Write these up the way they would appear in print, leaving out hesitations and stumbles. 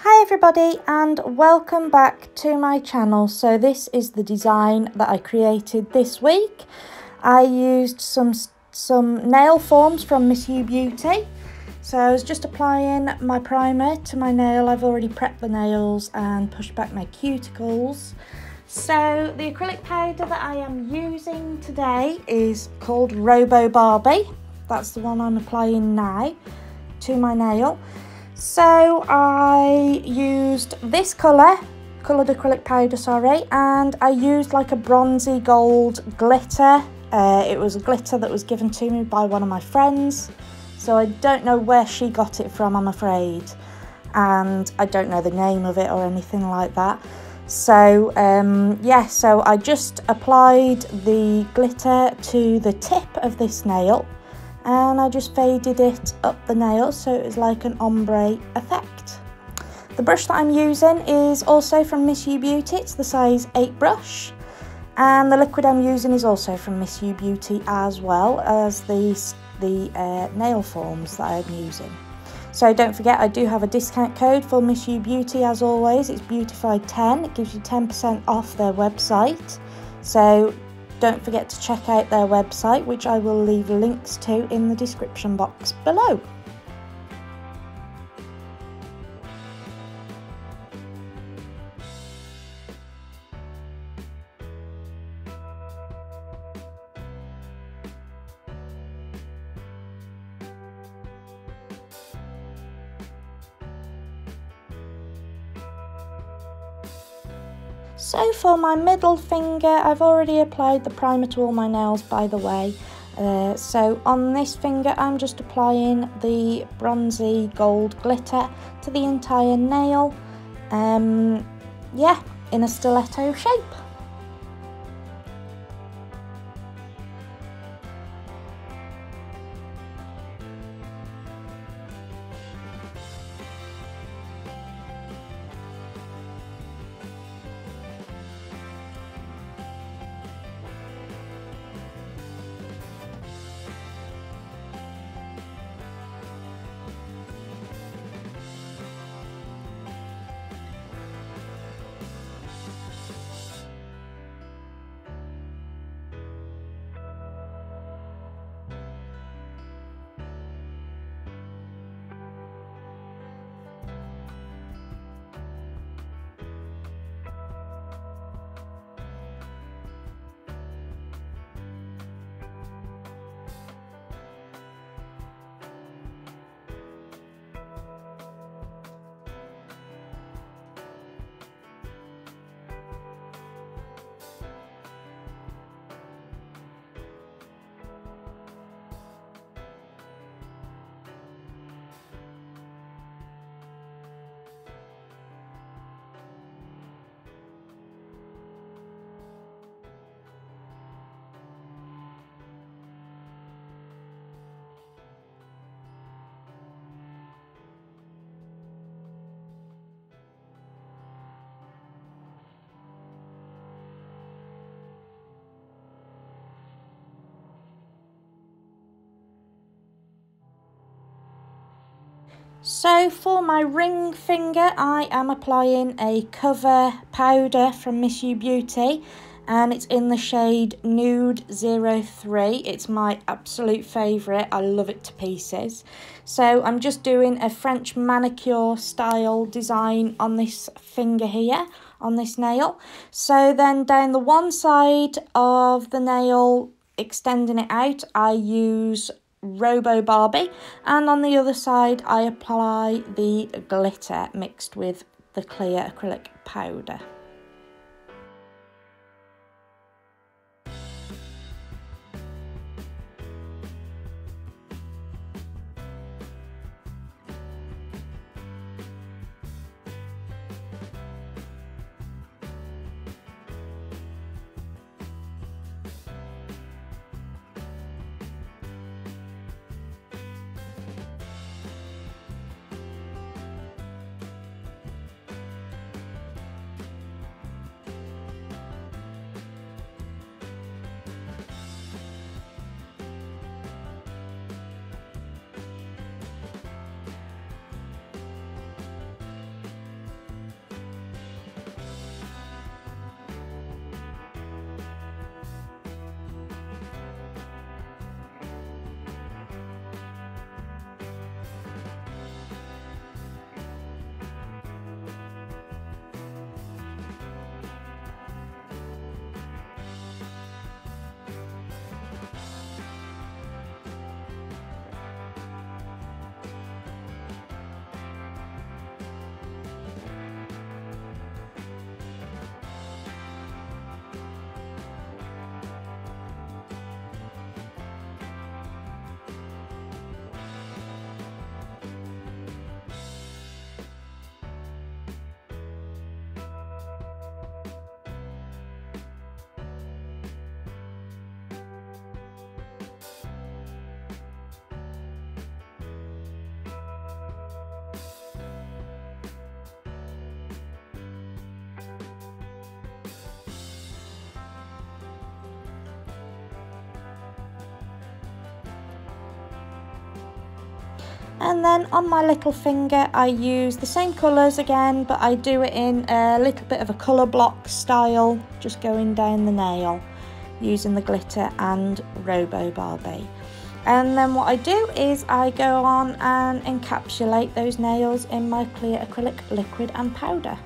Hi everybody and welcome back to my channel. So this is the design that I created this week. I used some nail forms from Miss You Beauty. So I was just applying my primer to my nail. I've already prepped the nails and pushed back my cuticles. So the acrylic powder that I am using today is called Robo Barbie. That's the one I'm applying now to my nail. So I used this coloured acrylic powder, and I used like a bronzy gold glitter. It was a glitter that was given to me by one of my friends. So I don't know where she got it from, I'm afraid. And I don't know the name of it or anything like that. So yeah, so I just applied the glitter to the tip of this nail. And I just faded it up the nail so it was like an ombre effect. The brush that I'm using is also from Miss You Beauty. It's the size 8 brush, and the liquid I'm using is also from Miss You Beauty, as well as the nail forms that I'm using. So don't forget, I do have a discount code for Miss You Beauty as always. It's Beautified10. It gives you 10% off their website. So don't forget to check out their website, which I will leave links to in the description box below. So for my middle finger, I've already applied the primer to all my nails, by the way. So on this finger, I'm just applying the bronzy gold glitter to the entire nail. Yeah, in a stiletto shape. So for my ring finger, I am applying a cover powder from Miss You Beauty, and it's in the shade Nude 03. It's my absolute favourite. I love it to pieces. So I'm just doing a French manicure style design on this finger here, on this nail. So then down the one side of the nail, extending it out, I use Robo Barbie, and on the other side I apply the glitter mixed with the clear acrylic powder. And then on my little finger I use the same colours again, but I do it in a little bit of a colour block style, just going down the nail using the glitter and Robo Barbie. And then what I do is I go on and encapsulate those nails in my clear acrylic liquid and powder.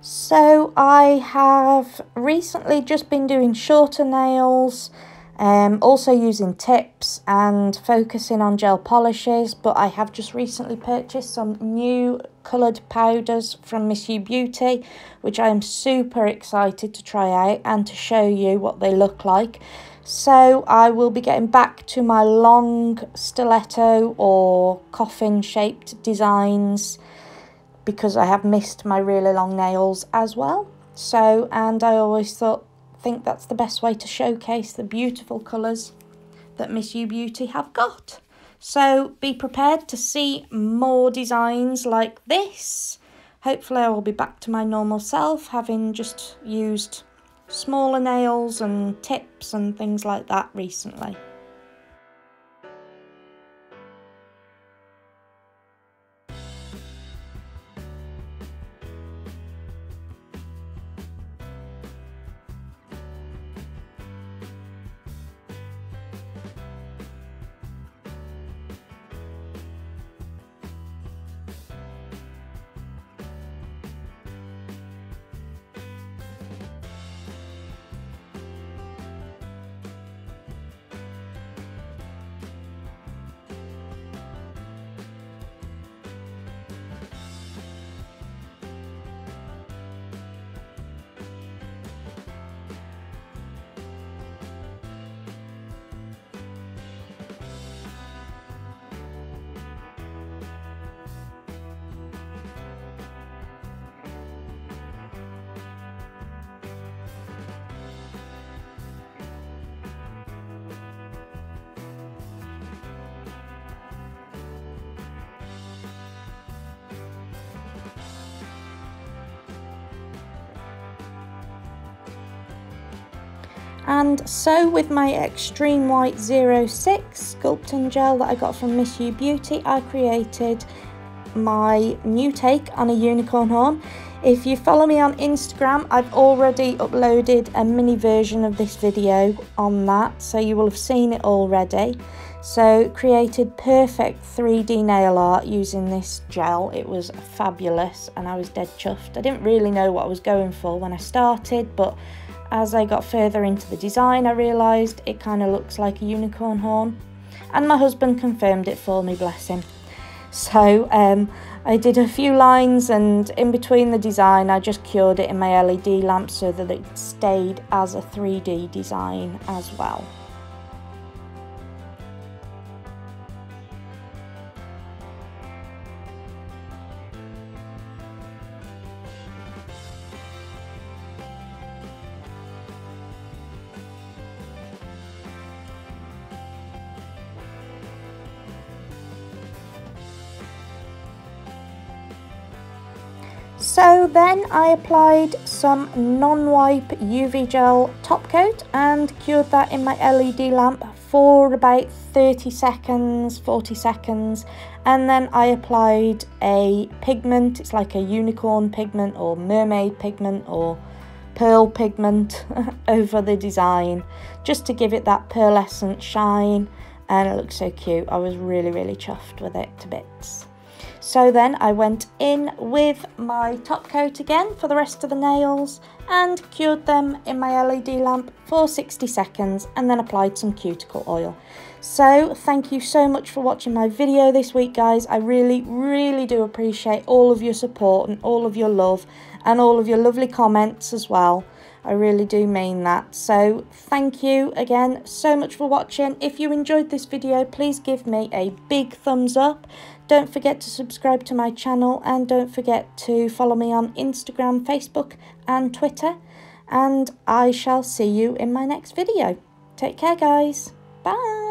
So I have recently just been doing shorter nails, also using tips and focusing on gel polishes, but I have just recently purchased some new coloured powders from Miss You Beauty, which I am super excited to try out and to show you what they look like. So I will be getting back to my long stiletto or coffin shaped designs, because I have missed my really long nails as well. So, and I always think that's the best way to showcase the beautiful colours that Miss You Beauty have got. So be prepared to see more designs like this. Hopefully I will be back to my normal self, having just used smaller nails and tips and things like that recently. And so with my Extreme White 06 Sculpting Gel that I got from Miss You Beauty, I created my new take on a unicorn horn. If you follow me on Instagram, I've already uploaded a mini version of this video on that, so you will have seen it already. So created perfect 3D nail art using this gel. It was fabulous and I was dead chuffed. I didn't really know what I was going for when I started, but as I got further into the design, I realised it kind of looks like a unicorn horn. And my husband confirmed it for me, bless him. So I did a few lines, and in between the design I just cured it in my LED lamp so that it stayed as a 3D design as well. So then I applied some non-wipe UV gel top coat and cured that in my LED lamp for about 30 seconds, 40 seconds, and then I applied a pigment. It's like a unicorn pigment or mermaid pigment or pearl pigment over the design, just to give it that pearlescent shine. and it looked so cute. I was really chuffed with it to bits. So then I went in with my top coat again for the rest of the nails and cured them in my LED lamp for 60 seconds and then applied some cuticle oil. So thank you so much for watching my video this week, guys. I really do appreciate all of your support and all of your love and all of your lovely comments as well. I really do mean that. So thank you again so much for watching. If you enjoyed this video, please give me a big thumbs up. Don't forget to subscribe to my channel and don't forget to follow me on Instagram, Facebook and Twitter. And I shall see you in my next video. Take care, guys. Bye.